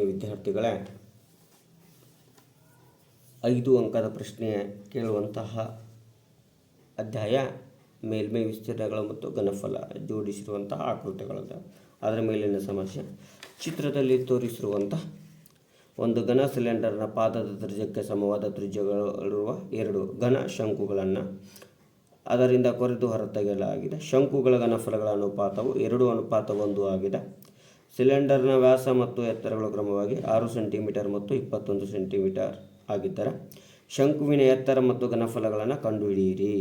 ವಿದ್ಯಾರ್ಥಿಗಳೇ, 5 ಅಂಕದ ಪ್ರಶ್ನೆ ಕೇಳುವಂತಹ ಅಧ್ಯಾಯ ಮೇಲ್ಮೈ ವಿಸ್ತೀರ್ಣಗಳು ಮತ್ತು ಘನಫಲ ಜೋಡಿಸಿರುವಂತಹ ಆಕೃತಿಗಳದ ಅದರ ಮೇಲಿನ ಸಮಸ್ಯೆ. ಚಿತ್ರದಲ್ಲಿ ತೋರಿಸಿರುವಂತಹ ಒಂದು ಘನ ಸಿಲಿಂಡರ್ನ ಪಾದದ ತ್ರಿಜ್ಯಕ್ಕೆ ಸಮವಾದ ತ್ರಿಜ್ಯಗಳಿರುವ 2 ಘನ ಶಂಕುಗಳನ್ನು ಅದರಿಂದ ಕೊರೆದು ಹೊರತೆಗೆಯಲಾಗಿದೆ. ಶಂಕುಗಳ ಘನಫಲಗಳ ಅನುಪಾತವು 2:1 ಆಗಿದೆ. ಸಿಲಿಂಡರ್ನ ವ್ಯಾಸ ಮತ್ತು ಎತ್ತರಗಳು ಕ್ರಮವಾಗಿ 6 ಸೆಂಟಿಮೀಟರ್ ಮತ್ತು 21 ಸೆಂಟಿಮೀಟರ್ ಆಗಿದ್ದರೆ ಶಂಕುವಿನ ಎತ್ತರ ಮತ್ತು ಘನಫಲಗಳನ್ನು ಕಂಡುಹಿಡಿಯಿರಿ.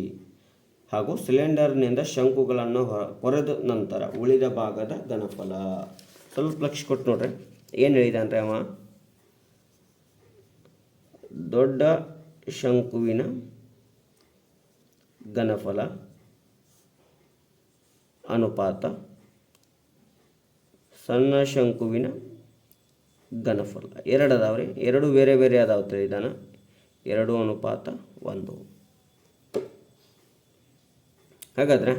ಹಾಗೂ ಸಿಲಿಂಡರ್ನಿಂದ ಶಂಕುಗಳನ್ನು ಕೊರೆದ ನಂತರ ಉಳಿದ ಭಾಗದ ಘನಫಲ. ಸ್ವಲ್ಪ ಲಕ್ಷ ಕೊಟ್ಟು ನೋಡ್ರಿ, ಏನು ಹೇಳಿದಾನ್ರಿ ಅವ? ದೊಡ್ಡ ಶಂಕುವಿನ ಘನಫಲ ಅನುಪಾತ ಸಣ್ಣ ಶಂಕುವಿನ ಘನಫಲ. 2 ಅದಾವ್ರಿ, 2 ಬೇರೆ ಬೇರೆ ಅದಾವ ತಿಳಿದಾನ. 2:1. ಹಾಗಾದ್ರೆ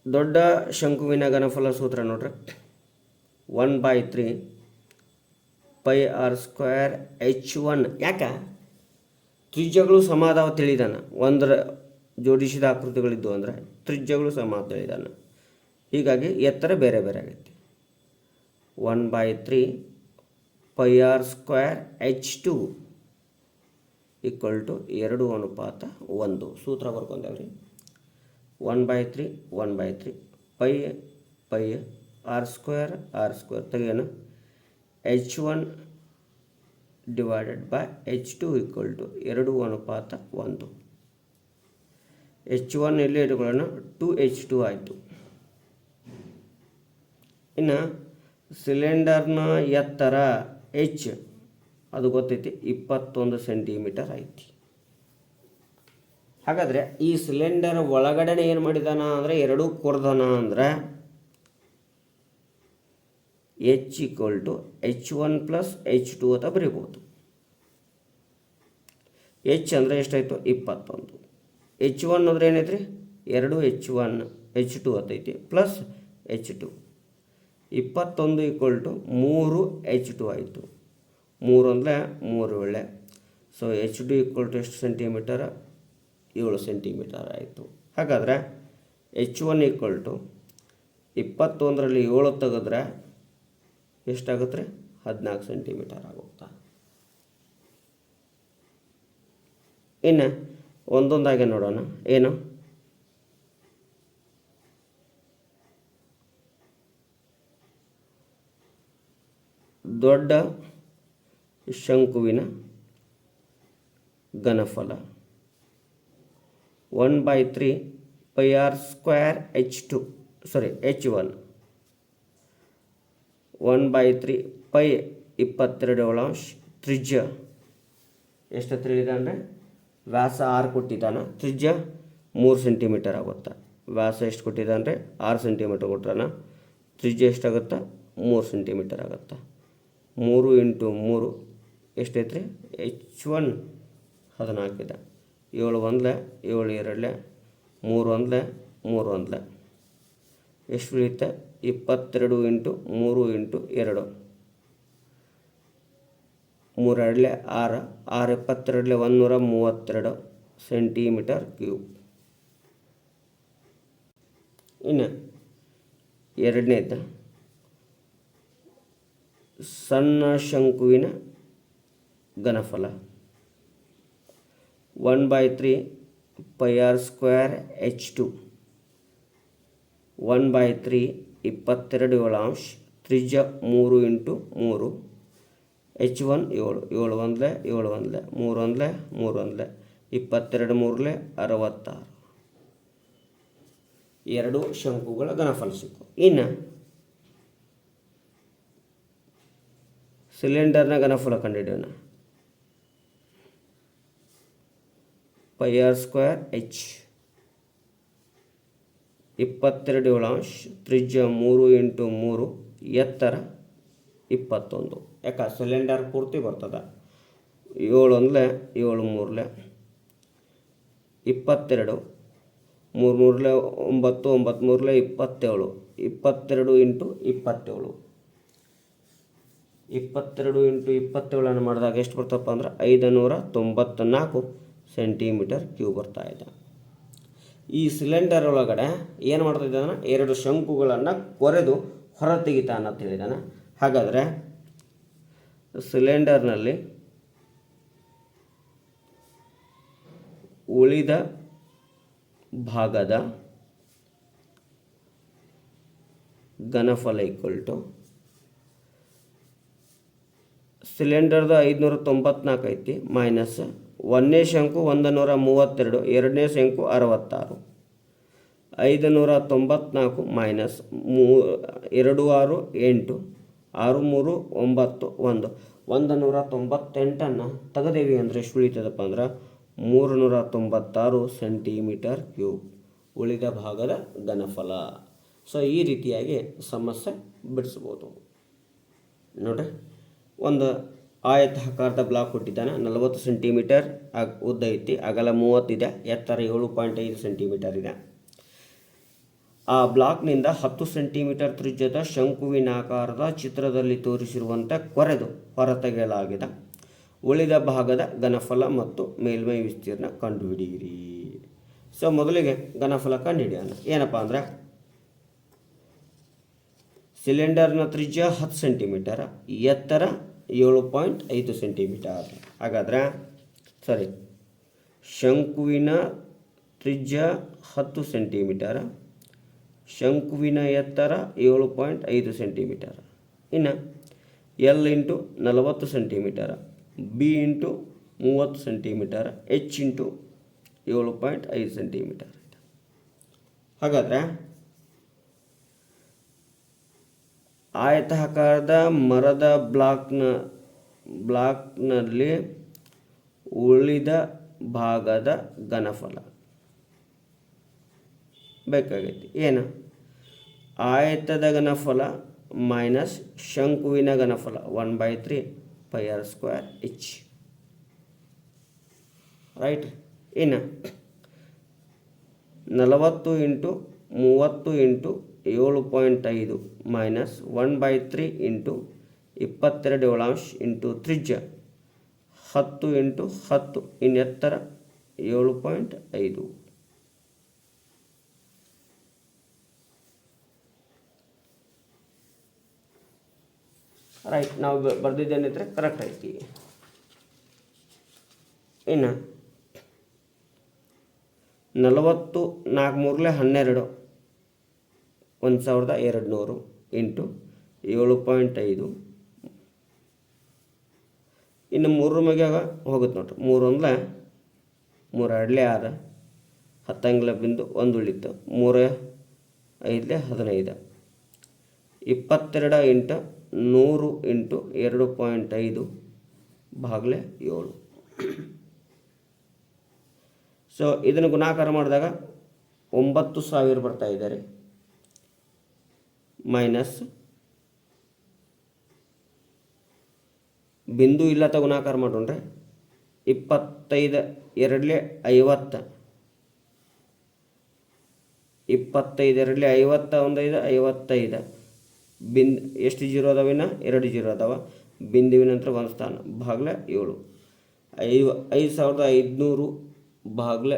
ದೊಡ್ಡ ಶಂಕುವಿನ ಘನಫಲ ಸೂತ್ರ ನೋಡ್ರಿ, 1/3 πr² h1. ಯಾಕ? ತ್ರಿಜ್ಯಗಳು ಸಮ ಅದಾವ ತಿಳಿದಾನ. ಒಂದರ ಜೋಡಿಸಿದ ಆಕೃತಿಗಳಿದ್ದು ಅಂದರೆ ತ್ರಿಜ್ಯಗಳು ಸಮ ತಿಳಿದಾನ. ಹೀಗಾಗಿ ಎತ್ತರ ಬೇರೆ ಬೇರೆ ಆಗೈತಿ. 1/3 πr² h2 = 2:1. ಸೂತ್ರ ಬರ್ಕೊಂಡೇವ್ರಿ. 1/3 π r² ತೆಗೆಯೋಣ. h1 / h2 = 2:1. h1 ಇಲ್ಲಿ ಇಟ್ಕೊಳ್ಳೋಣ, 2h2 ಆಯಿತು. ಇನ್ನು ಸಿಲಿಂಡರ್ನ ಎತ್ತರ h ಅದು ಗೊತ್ತೈತಿ, 21 ಸೆಂಟಿಮೀಟರ್ ಐತಿ. ಹಾಗಾದರೆ ಈ ಸಿಲಿಂಡರ್ ಒಳಗಡೆ ಏನು ಮಾಡಿದಾನ ಅಂದರೆ 2 ಕೊರ್ದಾನ ಅಂದರೆ h = h1 + h2 ಅಂತ ಬರೀಬೋದು. h ಅಂದರೆ ಎಷ್ಟಾಯಿತು? 21. h1 ಅಂದರೆ ಏನೈತ್ರಿ? 2 h1 h2 ಆತೈತಿ plus h2. 21 = 3 h2 ಆಯಿತು. 3 ಅಂದರೆ 3 ಒಳ್ಳೆ. ಸೊ h2 = ಎಷ್ಟು ಸೆಂಟಿಮೀಟರ್? 7 ಸೆಂಟಿಮೀಟರ್ ಆಯಿತು. ಹಾಗಾದರೆ h1 = 21ರಲ್ಲಿ 7 ತೆಗೆದ್ರೆ ಎಷ್ಟಾಗುತ್ತೆ ರೀ? 14 ಸೆಂಟಿಮೀಟರ್ ಆಗುತ್ತಾ? ಇನ್ನು ಒಂದೊಂದಾಗೆ ನೋಡೋಣ. ಏನು? ದೊಡ್ಡ ಶಂಕುವಿನ ಘನಫಲ 1/3 πr² h1. 1/3 π 22 ತ್ರಿಜ್ಯ ಎಷ್ಟು ತಿಳಿದಾನೆ? ವ್ಯಾಸ 6 ಕೊಟ್ಟಿದ್ದಾನೆ, ತ್ರಿಜ್ಯ 3 ಸೆಂಟಿಮೀಟರ್ ಆಗುತ್ತಾ. ವ್ಯಾಸ ಎಷ್ಟು ಕೊಟ್ಟಿದ್ದಾನೆ? 6 ಸೆಂಟಿಮೀಟರ್ ಕೊಟ್ಟಾನ. ತ್ರಿಜ್ಯ ಎಷ್ಟಾಗುತ್ತಾ? 3 ಸೆಂಟಿಮೀಟರ್ ಆಗುತ್ತಾ. 3 × 3 ಎಷ್ಟೈತೆ ರೀ? h1 14 ಇದೆ. 7 1 7 2 3 1 3 1 ಎಷ್ಟು ಉಳಿಯುತ್ತೆ? 22 × 3 × 2 3 2 6 6 22 132 ಸೆಂಟಿಮೀಟರ್ ಕ್ಯೂಬ್. ಇನ್ನು ಎರಡನೇದು ಸಣ್ಣ ಶಂಕುವಿನ ಘನಫಲ 1/3 πr² h2. 1/3 22 ತ್ರಿಜ್ಯ 3 × 3 h1 7 7 1 7 1 3 1 3 1 22 3 66. 2 ಶಂಕುಗಳ ಘನಫಲ ಸಿಕ್ಕು. ಇನ್ನು ಸಿಲಿಂಡರ್ನ ಘನಫಲ ಕಂಡುಹಿಡಿಯೋಣ. πr² h 22 ತ್ರಿಜ್ಯ 3 × 3 ಎತ್ತರ 21. ಯಾಕೆ? ಸಿಲಿಂಡರ್ ಪೂರ್ತಿ ಬರ್ತದೆ. 7 1 7 3 22 3 ಮೂರಲೆ 9, 9 ಮೂರಲೆ 27, 22 ಇಂಟು 27, 22 ಇಂಟು 27 ಮಾಡಿದಾಗ ಎಷ್ಟು ಬರ್ತಪ್ಪ ಅಂದ್ರೆ 594 ಸೆಂಟಿಮೀಟರ್ ಕ್ಯೂಬ್ ಬರ್ತಾ ಇದೆ. ಈ ಸಿಲಿಂಡರ್ ಒಳಗಡೆ ಏನು ಮಾಡ್ತಾ ಇದ್ದಾನೆ, 2 ಶಂಕುಗಳನ್ನು ಕೊರೆದು ಹೊರ ತೆಗಿತಾನ ಅಂತ ಹೇಳಿದಾನೆ. ಹಾಗಾದರೆ ಸಿಲಿಂಡರ್ನಲ್ಲಿ ಉಳಿದ ಭಾಗದ ಘನಫಲ = ಸಿಲಿಂಡರ್ದು 594 ಐತಿ ಮೈನಸ್ 1ನೇ ಶಂಕು 132, 2ನೇ ಶಂಕು 66, 594 ಮೈನಸ್ 2 6 8, 6 3 9 198 ತೆಗೆದೇವಿ ಅಂದರೆ ಎಷ್ಟು ಉಳಿತದಪ್ಪ ಅಂದ್ರೆ 396 ಸೆಂಟಿಮೀಟರ್ ಕ್ಯೂಬ್ ಉಳಿದ ಭಾಗದ ಘನಫಲ. ಸೊ ಈ ರೀತಿಯಾಗಿ ಸಮಸ್ಯೆ ಬಿಡಿಸ್ಬೋದು ನೋಡ್ರಿ. ಒಂದು ಆಯತಾಕಾರದ ಬ್ಲಾಕ್ ಕೊಟ್ಟಿದ್ದಾನೆ, 40 ಸೆಂಟಿಮೀಟರ್ ಉದ್ದ ಐತಿ, ಅಗಲ 30 ಇದೆ, ಎತ್ತರ 7.5 ಸೆಂಟಿಮೀಟರ್ ಇದೆ. ಆ ಬ್ಲಾಕ್ನಿಂದ 10 ಸೆಂಟಿಮೀಟರ್ ತ್ರಿಜ್ಯದ ಶಂಕುವಿನಾಕಾರದ ಚಿತ್ರದಲ್ಲಿ ತೋರಿಸಿರುವಂತೆ ಕೊರೆದು ಹೊರತೆಗೆಯಲಾಗಿದೆ ಉಳಿದ ಭಾಗದ ಘನಫಲ ಮತ್ತು ಮೇಲ್ಮೈ ವಿಸ್ತೀರ್ಣ ಕಂಡುಹಿಡಿಯಿರಿ. ಸೊ ಮೊದಲಿಗೆ ಘನಫಲ ಕಂಡುಹಿಡಿಯೋಣ. ಏನಪ್ಪ ಅಂದರೆ ಸಿಲಿಂಡರ್ನ ತ್ರಿಜ್ಯ 10 ಸೆಂಟಿಮೀಟರ್, ಎತ್ತರ 7.5 ಸೆಂಟಿಮೀಟರ್. ಹಾಗಾದರೆ ಶಂಕುವಿನ ತ್ರಿಜ್ಯ 10 ಸೆಂಟಿಮೀಟರ್, ಶಂಕುವಿನ ಎತ್ತರ 7.5 ಸೆಂಟಿಮೀಟರ್. ಇನ್ನು L into 40 centimetre, B into 30 centimetre, H into 7.5 centimetre. ಹಾಗಾದರೆ ಆಯತಾಕಾರದ ಮರದ ಬ್ಲಾಕ್ನಲ್ಲಿ ಉಳಿದ ಭಾಗದ ಘನಫಲ ಬೇಕಾಗೈತಿ. ಏನು? ಆಯತದ ಘನಫಲ ಮೈನಸ್ ಶಂಕುವಿನ ಘನಫಲ 1/3 πr²h. ರೈಟ್. ಇನ್ನು 40 into 30 into 7.5 minus 1/3 into 22 into ತ್ರಿಜ್ಯ 10 ಇಂಟು 10 ಇನ್ನು ಎತ್ತರ 7.5. ರೈಟ್. ನಾವು ಬರ್ದಿದ್ದೇನಿದ್ರೆ ಕರೆಕ್ಟ್ ಐತಿ. ಇನ್ನು 40 4 ಮೂರಲೆ 12, 1200 ಇಂಟು 7.5. ಇನ್ನು 3 ಮ್ಯಾಗ ಹೋಗುತ್ತೆ ನೋಡ್ರಿ. 3 1 3 2 6, 10 ಬಿಂದು 1 ಉಳಿತು, 3 5 15, 22 ಇಂಟು 100 ಇಂಟು 2.5 ಭಾಗಲೆ 7. ಸೊ ಇದನ್ನು ಗುಣಾಕಾರ ಮಾಡಿದಾಗ 9000 ಬರ್ತಾ ಇದ್ದಾರೆ. ಮೈನಸ್ ಬಿಂದು ಇಲ್ಲತ್ತ ಗುಣಾಕಾರ ಮಾಡೋಣ್ರೆ. 25 2 50, 25 2 50 1 55. ಬಿಂದು ಎಷ್ಟು ಜೀರೋ ಅದಾವಿನ? 2 ಜೀರೋ ಅದಾವ. ಬಿಂದುವಿನ ನಂತರ 1 ಸ್ಥಾನ ಭಾಗಲೆ 7. 5500 ಭಾಗಲೆ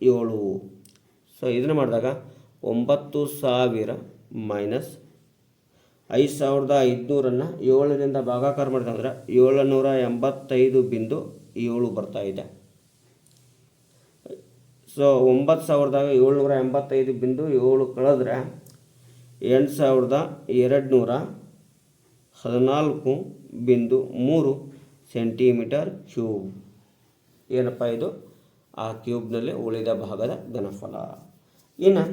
7. ಸೊ ಇದನ್ನು ಮಾಡಿದಾಗ 9000 ಮೈನಸ್ 5500 7ರಿಂದ ಭಾಗಾಕಾರ ಮಾಡಿದೆ ಅಂದ್ರೆ 785.7 ಬರ್ತಾ ಇದೆ. ಸೊ 9785.7 ಕಳೆದ್ರೆ 8214.3 ಸೆಂಟಿಮೀಟರ್ ಕ್ಯೂಬ್. ಏನಪ್ಪ ಇದು? ಆ ಕ್ಯೂಬ್ನಲ್ಲಿ ಉಳಿದ ಭಾಗದ ಘನಫಲ. ಇನ್ನು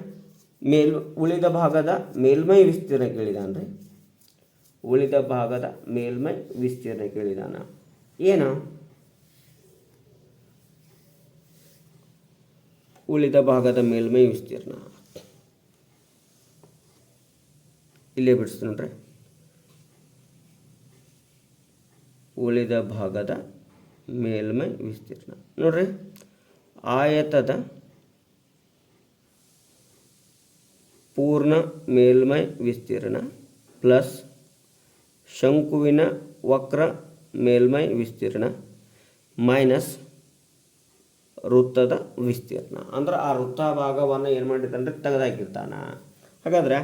ಉಳಿದ ಭಾಗದ ಮೇಲ್ಮೈ ವಿಸ್ತೀರ್ಣ ಕೇಳಿದಾನ್ರಿ. ಉಳಿದ ಭಾಗದ ಮೇಲ್ಮೈ ವಿಸ್ತೀರ್ಣ ಕೇಳಿದಾನ. ಏನು? ಉಳಿದ ಭಾಗದ ಮೇಲ್ಮೈ ವಿಸ್ತೀರ್ಣ ಇಲ್ಲೇ ಬಿಡಿಸ್ತೀನಿ ನೋಡ್ರಿ. ಉಳಿದ ಭಾಗದ ಮೇಲ್ಮೈ ವಿಸ್ತೀರ್ಣ ನೋಡ್ರಿ. ಆಯತದ ಪೂರ್ಣ ಮೇಲ್ಮೈ ವಿಸ್ತೀರ್ಣ ಪ್ಲಸ್ ಶಂಕುವಿನ ವಕ್ರ ಮೇಲ್ಮೈ ವಿಸ್ತೀರ್ಣ ಮೈನಸ್ ವೃತ್ತದ ವಿಸ್ತೀರ್ಣ. ಅಂದ್ರೆ ಆ ವೃತ್ತ ಭಾಗವನ್ನು ಏನು ಮಾಡಿರ್ತಾನೆ ತೆಗೆದಾಕಿರ್ತಾನೆ. ಹಾಗಾದರೆ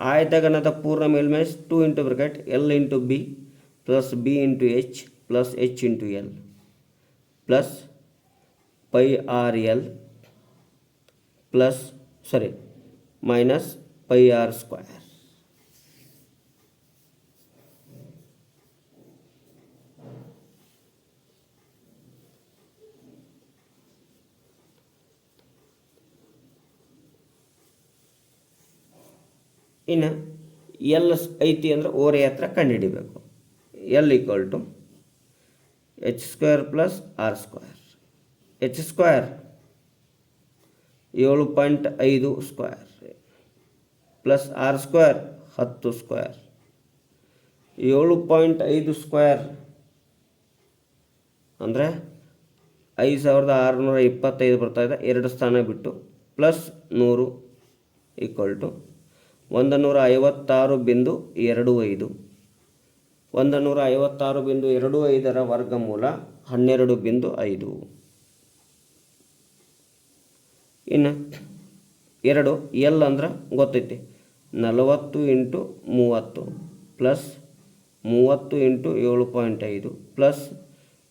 ಆಯತಘನದ ಪೂರ್ಣ ಮೇಲ್ಮೈ 2 into bracket L into B plus B into H plus H into L plus pi R L minus pi R square. ಇನ್ನು ಎಲ್ ಐತಿ ಅಂದರೆ ಓರೆ ಹತ್ರ ಕಂಡುಹಿಡಿಬೇಕು. L equal to H square plus R square. H square 7.5 square plus R square 10 square. 7.5 square ಅಂದರೆ 5625 ಬರ್ತಾಯಿದೆ. 2 ಸ್ಥಾನ ಬಿಟ್ಟು ಪ್ಲಸ್ 100 ಈಕ್ವಲ್ ಟು 156.25. 156.25ರ ವರ್ಗಮೂಲ 12.5. ಇನ್ನು 2 ಎಲ್ ಅಂದ್ರೆ ಗೊತ್ತೈತಿ 40 into 30 plus 30 into 7.5 plus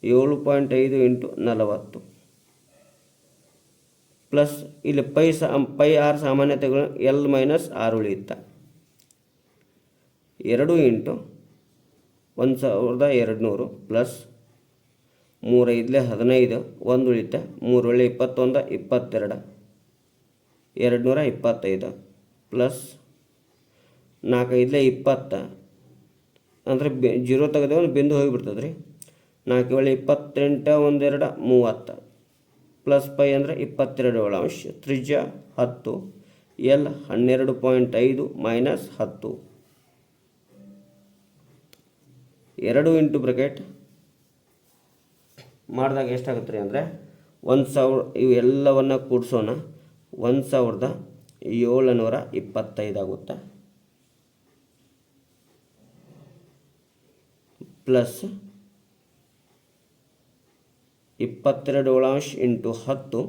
7.5 into 40 plus ಇಲ್ಲಿ ಪೈ ಆರ್ ಸಾಮಾನ್ಯತೆಗಳು ಎಲ್ ಮೈನಸ್ ಆರ್ ಉಳಿಯುತ್ತೆ. 2 ಇಂಟು 1200 ಪ್ಲಸ್ 3 5 15 1 ಉಳಿಯುತ್ತೆ. 3 ಒಳ್ಳೆ 21 22 225 ಪ್ಲಸ್ 4 5 20 ಅಂದರೆ 0 ತೆಗೆದ ಒಂದು ಬಿಂದು ಹೋಗಿಬಿಡ್ತದೆ ರೀ. 4 ಒಳ್ಳೆ 28 1 2 30 ಪ್ಲಸ್ ಪೈ ಅಂದರೆ 22 ತ್ರಿಜ್ಯ 10 ಎಲ್ 12.5 ಮೈನಸ್ 10. 2 ಇಂಟು ಬ್ರಾಕೆಟ್ ಮಾಡಿದಾಗ ಎಷ್ಟಾಗುತ್ತೆ ರೀ ಅಂದರೆ 1000. ಇವೆಲ್ಲವನ್ನು ಕೂಡಿಸೋಣ 1725 ಆಗುತ್ತೆ. Plus 22 into 10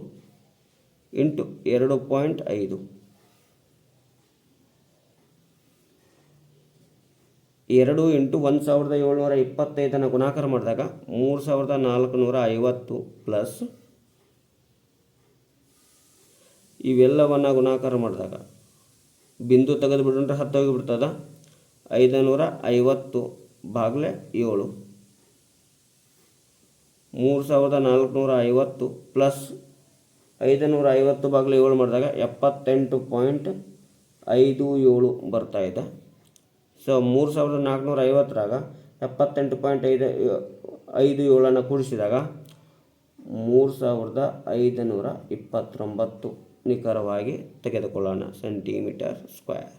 into 2.5. 2 ಇಂಟು 1725 ಗುಣಾಕಾರ ಮಾಡಿದಾಗ 3450 ಪ್ಲಸ್ ಇವೆಲ್ಲವನ್ನು ಗುಣಾಕಾರ ಮಾಡಿದಾಗ ಬಿಂದು ತೆಗೆದು ಬಿಟ್ರೆ 10 ಹೋಗಿಬಿಡ್ತದ. 550 ಭಾಗಲೆ 7 3450 ಪ್ಲಸ್ 550 ಭಾಗಲೆ 7 ಮಾಡಿದಾಗ 78.57 ಬರ್ತಾಯಿದೆ. ಸೊ 3450ರಾಗ 78.57 ಕೂಡಿಸಿದಾಗ 3529 ನಿಖರವಾಗಿ ತೆಗೆದುಕೊಳ್ಳೋಣ ಸೆಂಟಿಮೀಟರ್ ಸ್ಕ್ವೇರ್.